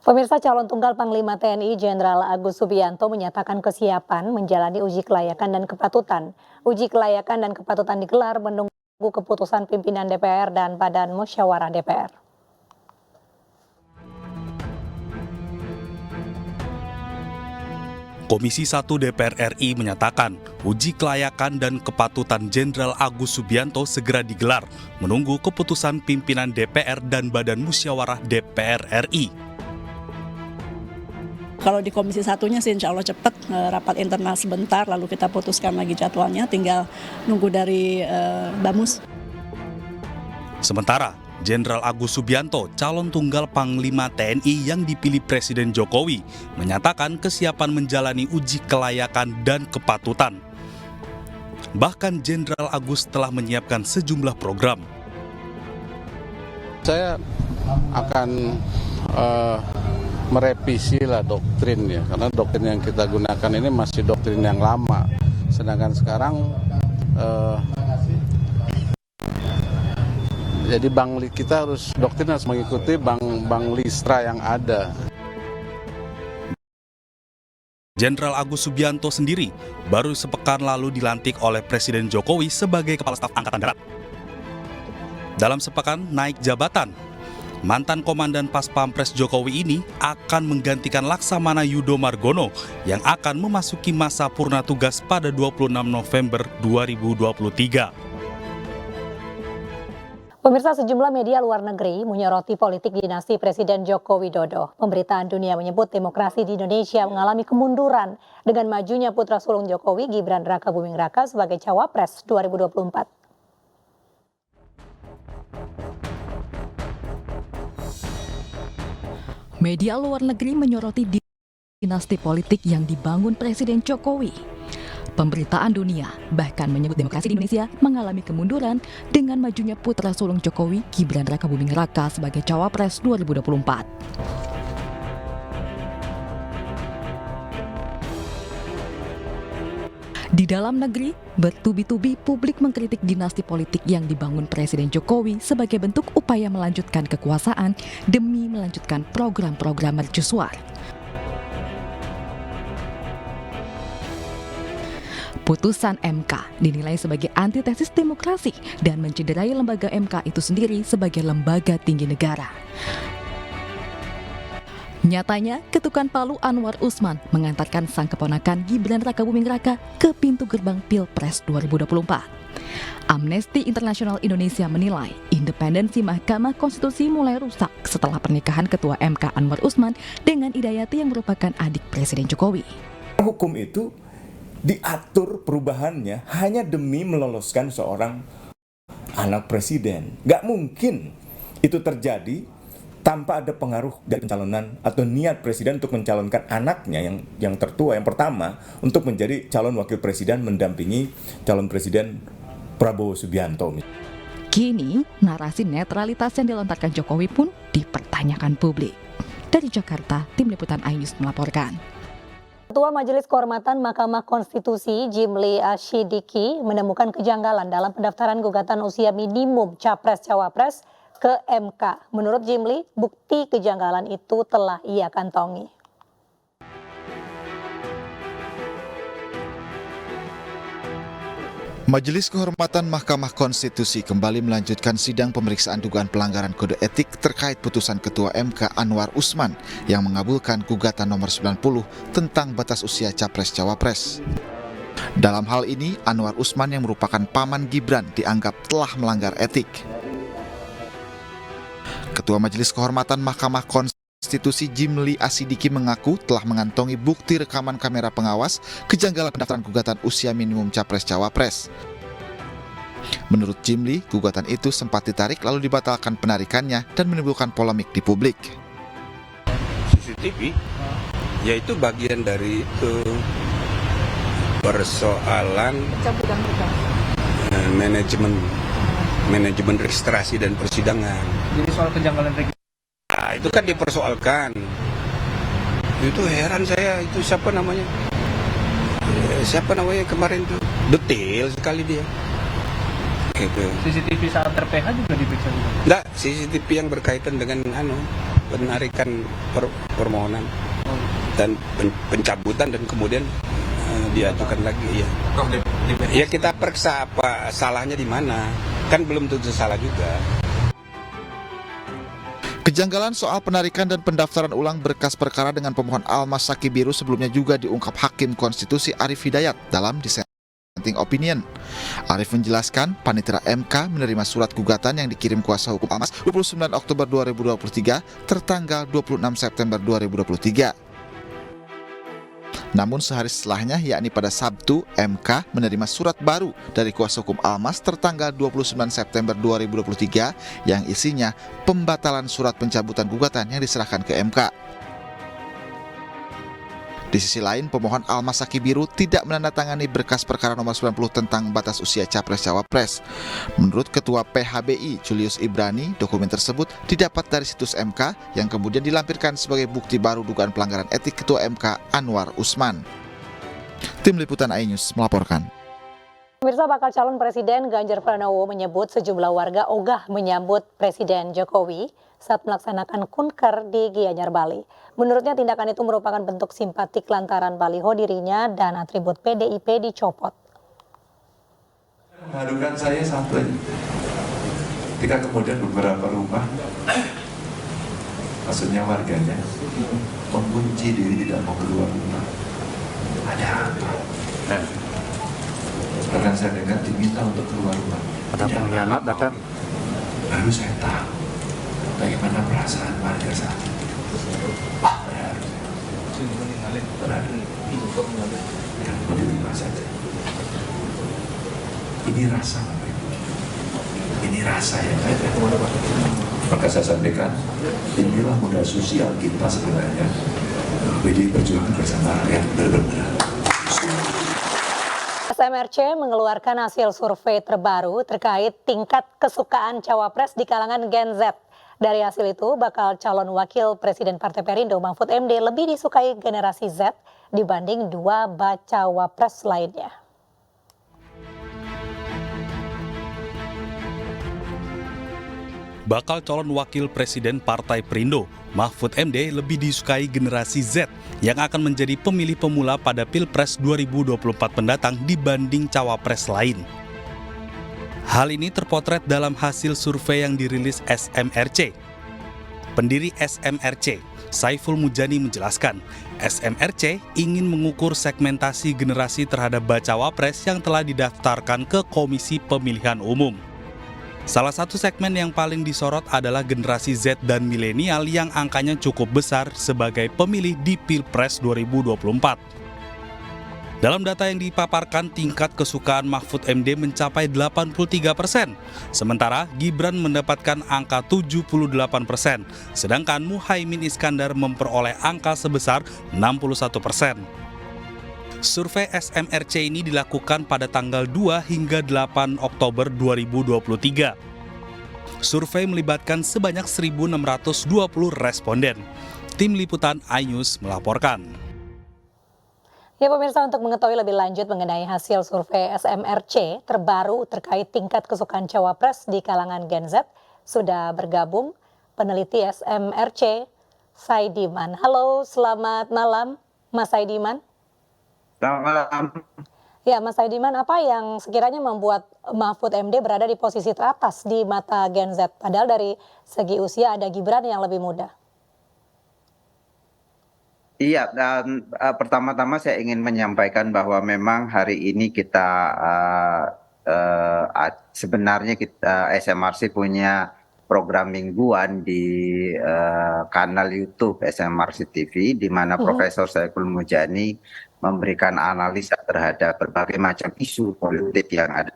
Pemirsa, calon tunggal Panglima TNI Jenderal Agus Subianto menyatakan kesiapan menjalani uji kelayakan dan kepatutan. Uji kelayakan dan kepatutan digelar menunggu keputusan pimpinan DPR dan Badan Musyawarah DPR. Komisi 1 DPR RI menyatakan uji kelayakan dan kepatutan Jenderal Agus Subianto segera digelar menunggu keputusan pimpinan DPR dan Badan Musyawarah DPR RI. Kalau di Komisi 1-nya sih insya Allah cepat, rapat internal sebentar lalu kita putuskan lagi jadwalnya, tinggal nunggu dari Bamus. Sementara Jenderal Agus Subianto, calon tunggal Panglima TNI yang dipilih Presiden Jokowi, menyatakan kesiapan menjalani uji kelayakan dan kepatutan. Bahkan Jenderal Agus telah menyiapkan sejumlah program. Saya akan merevisi lah doktrin ya, karena doktrin yang kita gunakan ini masih doktrin yang lama. Sedangkan sekarang jadi kita doktrin harus mengikuti bank listra yang ada. Jenderal Agus Subianto sendiri baru sepekan lalu dilantik oleh Presiden Jokowi sebagai Kepala Staf Angkatan Darat. Dalam sepekan naik jabatan, mantan Komandan Pas Pampres Jokowi ini akan menggantikan Laksamana Yudo Margono yang akan memasuki masa purna tugas pada 26 November 2023. Pemirsa, sejumlah media luar negeri menyoroti politik dinasti Presiden Joko Widodo. Pemberitaan dunia menyebut demokrasi di Indonesia mengalami kemunduran dengan majunya putra sulung Jokowi, Gibran Rakabuming Raka sebagai Cawapres 2024. Media luar negeri menyoroti dinasti politik yang dibangun Presiden Jokowi. Pemberitaan dunia bahkan menyebut demokrasi di Indonesia mengalami kemunduran dengan majunya putra sulung Jokowi, Gibran Rakabuming Raka sebagai Cawapres 2024. Di dalam negeri, bertubi-tubi publik mengkritik dinasti politik yang dibangun Presiden Jokowi sebagai bentuk upaya melanjutkan kekuasaan demi melanjutkan program-program mercusuar. Putusan MK dinilai sebagai antitesis demokrasi dan mencederai lembaga MK itu sendiri sebagai lembaga tinggi negara. Nyatanya, ketukan palu Anwar Usman mengantarkan sang keponakan Gibran Rakabuming Raka ke pintu gerbang Pilpres 2024. Amnesty International Indonesia menilai independensi Mahkamah Konstitusi mulai rusak setelah pernikahan Ketua MK Anwar Usman dengan Hidayati yang merupakan adik Presiden Jokowi. Hukum itu diatur perubahannya hanya demi meloloskan seorang anak presiden. Gak mungkin itu terjadi tanpa ada pengaruh dari pencalonan atau niat presiden untuk mencalonkan anaknya yang tertua, yang pertama, untuk menjadi calon wakil presiden mendampingi calon presiden Prabowo Subianto. Kini, narasi netralitas yang dilontarkan Jokowi pun dipertanyakan publik. Dari Jakarta, Tim Liputan iNews melaporkan. Ketua Majelis Kehormatan Mahkamah Konstitusi Jimli Asyidiki menemukan kejanggalan dalam pendaftaran gugatan usia minimum Capres-Cawapres ke MK. Menurut Jimli, bukti kejanggalan itu telah ia kantongi. Majelis Kehormatan Mahkamah Konstitusi kembali melanjutkan sidang pemeriksaan dugaan pelanggaran kode etik terkait putusan Ketua MK Anwar Usman yang mengabulkan gugatan nomor 90 tentang batas usia Capres-Cawapres. Dalam hal ini, Anwar Usman yang merupakan paman Gibran dianggap telah melanggar etik. Ketua Majelis Kehormatan Mahkamah Konstitusi Jimli Asyidiki mengaku telah mengantongi bukti rekaman kamera pengawas kejanggalan pendaftaran gugatan usia minimum Capres-Cawapres. Menurut Jimli, gugatan itu sempat ditarik lalu dibatalkan penarikannya dan menimbulkan polemik di publik. CCTV, yaitu bagian dari itu persoalan manajemen registrasi dan persidangan. Jadi soal kejanggalan registrasi. Nah, itu kan dipersoalkan. Itu heran saya, itu siapa namanya? Siapa namanya kemarin tuh? Detail sekali dia. Gitu. CCTV saat ter-PH juga diperiksa juga? Enggak, CCTV yang berkaitan dengan penarikan permohonan dan pencabutan dan kemudian diajukan lagi ya. Ya kita periksa apa salahnya di mana. Kan belum tentu salah juga. Kejanggalan soal penarikan dan pendaftaran ulang berkas perkara dengan pemohon Almas Saki Biru sebelumnya juga diungkap Hakim Konstitusi Arif Hidayat dalam dissenting opinion. Arif menjelaskan panitera MK menerima surat gugatan yang dikirim kuasa hukum Almas 29 Oktober 2023 tertanggal 26 September 2023. Namun sehari setelahnya, yakni pada Sabtu, MK menerima surat baru dari kuasa hukum Almas tertanggal 29 September 2023 yang isinya pembatalan surat pencabutan gugatan yang diserahkan ke MK. Di sisi lain, pemohon Almas Saki Biru tidak menandatangani berkas perkara nomor 90 tentang batas usia Capres-Cawapres. Menurut Ketua PHBI Julius Ibrani, dokumen tersebut didapat dari situs MK yang kemudian dilampirkan sebagai bukti baru dugaan pelanggaran etik Ketua MK Anwar Usman. Tim Liputan iNews melaporkan. Pemirsa, bakal calon Presiden Ganjar Pranowo menyebut sejumlah warga ogah menyambut Presiden Jokowi saat melaksanakan kunker di Gianyar, Bali. Menurutnya tindakan itu merupakan bentuk simpatik lantaran baliho dirinya dan atribut PDIP dicopot. Mengharukan saya satu aja. Ketika kemudian beberapa rumah, maksudnya warganya, mengunci diri tidak mau keluar rumah. Ada apa? Bahkan saya dengar diminta untuk keluar rumah. Ada pengkhianat datang. Baru saya tahu bagaimana perasaan warga saat itu. Wah, berharap yang mau di rumah saja. Ini rasa Bapak Ibu. Ini rasa yang ada. Maka saya sampaikan, inilah modal sosial kita sebenarnya. PDI Perjuangan bersama rakyat benar-benar. SMRC mengeluarkan hasil survei terbaru terkait tingkat kesukaan cawapres di kalangan Gen Z. Dari hasil itu, bakal calon wakil Presiden Partai Perindo Mahfud MD lebih disukai generasi Z dibanding dua bacawapres lainnya. Bakal calon wakil Presiden Partai Perindo Mahfud MD lebih disukai generasi Z yang akan menjadi pemilih pemula pada Pilpres 2024 mendatang dibanding cawapres lain. Hal ini terpotret dalam hasil survei yang dirilis SMRC. Pendiri SMRC, Saiful Mujani menjelaskan, SMRC ingin mengukur segmentasi generasi terhadap bacawapres yang telah didaftarkan ke Komisi Pemilihan Umum. Salah satu segmen yang paling disorot adalah generasi Z dan milenial yang angkanya cukup besar sebagai pemilih di Pilpres 2024. Dalam data yang dipaparkan, tingkat kesukaan Mahfud MD mencapai 83%, sementara Gibran mendapatkan angka 78%, sedangkan Muhaimin Iskandar memperoleh angka sebesar 61%. Survei SMRC ini dilakukan pada tanggal 2 hingga 8 Oktober 2023. Survei melibatkan sebanyak 1.620 responden. Tim Liputan iNews melaporkan. Ya pemirsa, untuk mengetahui lebih lanjut mengenai hasil survei SMRC terbaru terkait tingkat kesukaan cawapres di kalangan Gen Z, sudah bergabung peneliti SMRC Saidiman. Halo, selamat malam Mas Saidiman. Selamat malam. Ya Mas Saidiman, apa yang sekiranya membuat Mahfud MD berada di posisi teratas di mata Gen Z? Padahal dari segi usia ada Gibran yang lebih muda. Iya, dan pertama-tama saya ingin menyampaikan bahwa memang hari ini kita sebenarnya kita SMRC punya program mingguan di kanal YouTube SMRC TV, di mana Profesor Saiful Mujani memberikan analisa terhadap berbagai macam isu politik yang ada.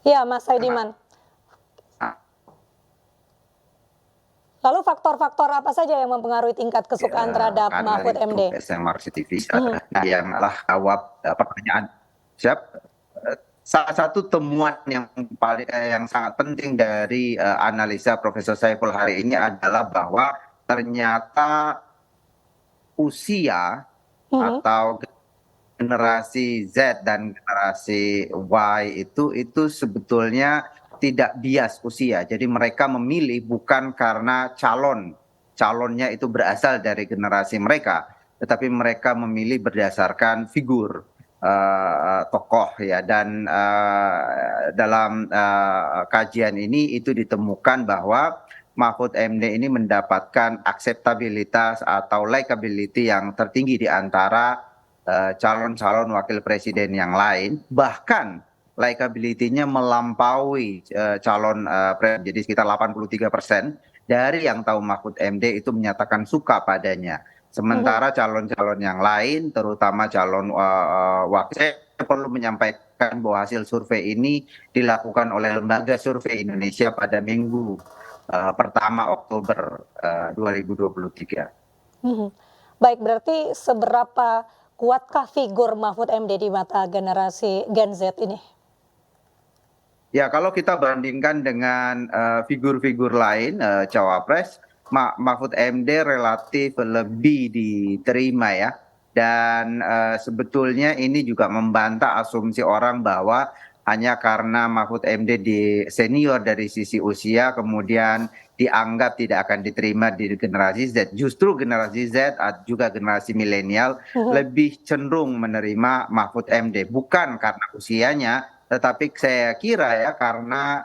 Ya Mas Saidiman. Lalu faktor-faktor apa saja yang mempengaruhi tingkat kesukaan terhadap Mahfud MD? SMRC TV yang telah jawab pertanyaan. Siap. Salah satu temuan yang sangat penting dari analisa Profesor Saiful hari ini adalah bahwa ternyata usia atau generasi Z dan generasi Y itu sebetulnya tidak bias usia. Jadi mereka memilih bukan karena calonnya itu berasal dari generasi mereka, tetapi mereka memilih berdasarkan figur tokoh ya. Dan dalam kajian ini itu ditemukan bahwa Mahfud MD ini mendapatkan akseptabilitas atau likability yang tertinggi di antara calon-calon wakil presiden yang lain, bahkan likability-nya melampaui calon presiden. Jadi sekitar 83% dari yang tahu Mahfud MD itu menyatakan suka padanya. Sementara calon-calon yang lain, terutama calon wakil, saya perlu menyampaikan bahwa hasil survei ini dilakukan oleh Lembaga Survei Indonesia pada minggu pertama Oktober 2023. Baik, berarti seberapa kuatkah figur Mahfud MD di mata generasi Gen Z ini? Ya, kalau kita bandingkan dengan figur-figur lain cawapres, Mahfud MD relatif lebih diterima ya. Dan sebetulnya ini juga membantah asumsi orang bahwa hanya karena Mahfud MD di senior dari sisi usia kemudian dianggap tidak akan diterima di generasi Z. Justru generasi Z juga generasi milenial lebih cenderung menerima Mahfud MD, bukan karena usianya, tetapi saya kira ya karena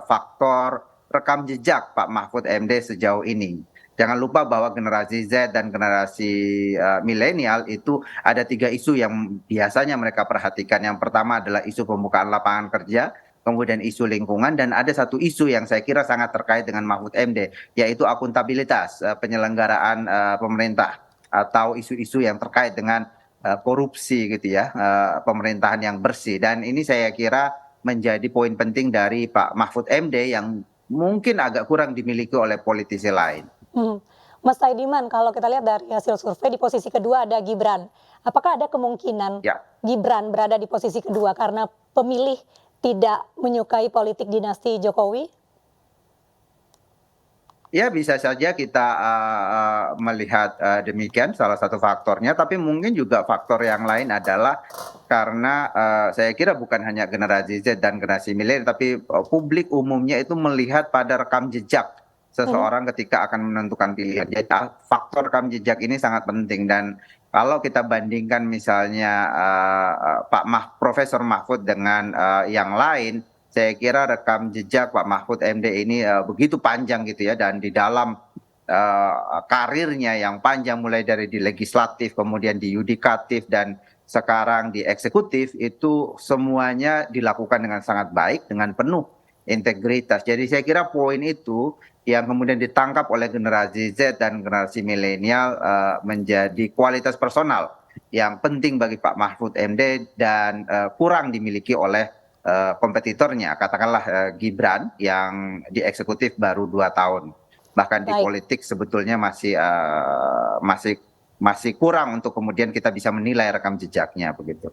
faktor rekam jejak Pak Mahfud MD sejauh ini. Jangan lupa bahwa generasi Z dan generasi milenial itu ada 3 isu yang biasanya mereka perhatikan. Yang pertama adalah isu pembukaan lapangan kerja, kemudian isu lingkungan, dan ada satu isu yang saya kira sangat terkait dengan Mahfud MD, yaitu akuntabilitas penyelenggaraan pemerintah atau isu-isu yang terkait dengan korupsi gitu ya, pemerintahan yang bersih. Dan ini saya kira menjadi poin penting dari Pak Mahfud MD yang mungkin agak kurang dimiliki oleh politisi lain. Mas Saidiman, kalau kita lihat dari hasil survei di posisi kedua ada Gibran. Apakah ada kemungkinan Gibran berada di posisi kedua karena pemilih tidak menyukai politik dinasti Jokowi? Ya, bisa saja kita melihat demikian, salah satu faktornya. Tapi mungkin juga faktor yang lain adalah karena saya kira bukan hanya generasi Z dan generasi milenial, tapi publik umumnya itu melihat pada rekam jejak seseorang ketika akan menentukan pilihan. Jadi faktor rekam jejak ini sangat penting. Dan kalau kita bandingkan misalnya Profesor Mahfud dengan yang lain, saya kira rekam jejak Pak Mahfud MD ini begitu panjang gitu ya. Dan di dalam karirnya yang panjang mulai dari di legislatif, kemudian di yudikatif, dan sekarang di eksekutif, itu semuanya dilakukan dengan sangat baik, dengan penuh integritas. Jadi saya kira poin itu yang kemudian ditangkap oleh generasi Z dan generasi milenial menjadi kualitas personal yang penting bagi Pak Mahfud MD dan kurang dimiliki oleh kompetitornya, katakanlah Gibran yang di eksekutif baru 2 tahun. Bahkan di politik sebetulnya masih kurang untuk kemudian kita bisa menilai rekam jejaknya begitu.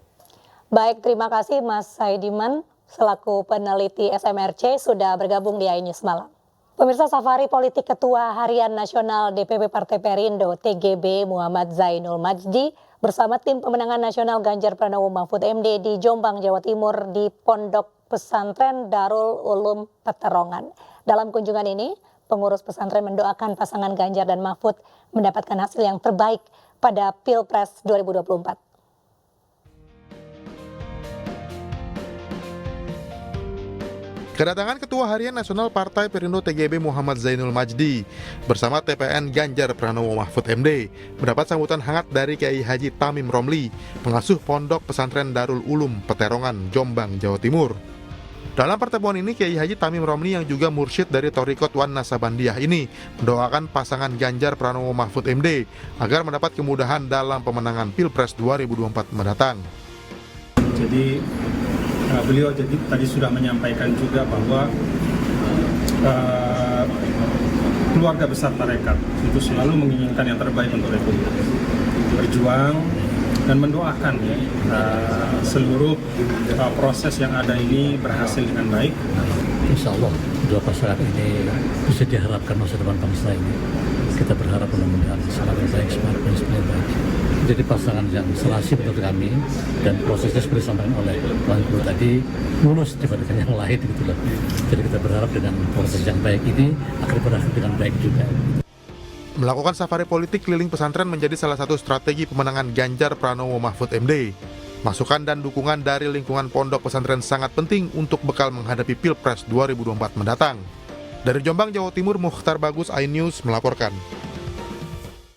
Baik, terima kasih Mas Saidiman selaku peneliti SMRC sudah bergabung di iNews Malam. Pemirsa, safari politik Ketua Harian Nasional DPP Partai Perindo TGB Muhammad Zainul Majdi bersama tim pemenangan nasional Ganjar Pranowo Mahfud MD di Jombang, Jawa Timur di Pondok Pesantren Darul Ulum Peterongan. Dalam kunjungan ini, pengurus pesantren mendoakan pasangan Ganjar dan Mahfud mendapatkan hasil yang terbaik pada Pilpres 2024. Kedatangan Ketua Harian Nasional Partai Perindo TGB Muhammad Zainul Majdi bersama TPN Ganjar Pranowo Mahfud MD mendapat sambutan hangat dari Kiai Haji Tamim Romli, pengasuh Pondok Pesantren Darul Ulum Peterongan, Jombang, Jawa Timur. Dalam pertemuan ini, Kiai Haji Tamim Romli yang juga mursyid dari Thariqat Wan Nasabandiyah ini mendoakan pasangan Ganjar Pranowo Mahfud MD agar mendapat kemudahan dalam pemenangan Pilpres 2024 mendatang. Jadi beliau tadi sudah menyampaikan juga bahwa keluarga besar tarekat itu selalu menginginkan yang terbaik untuk Republik, berjuang dan mendoakan seluruh proses yang ada ini berhasil dengan baik insya Allah dua pasangan ini bisa diharapkan masa depan bangsa ini. Kita berharap mudah-mudahan sangat baik, smart dan semuanya baik. Jadi pasangan yang selasi menurut kami, dan prosesnya seperti disampaikan oleh Bang Guru tadi lulus dibandingkan yang lain gitu loh. Jadi kita berharap dengan proses yang baik ini akan berakhir dengan baik juga. Melakukan safari politik keliling pesantren menjadi salah satu strategi pemenangan Ganjar Pranowo Mahfud MD. Masukan dan dukungan dari lingkungan pondok pesantren sangat penting untuk bekal menghadapi Pilpres 2024 mendatang. Dari Jombang, Jawa Timur, Mukhtar Bagus, iNews melaporkan.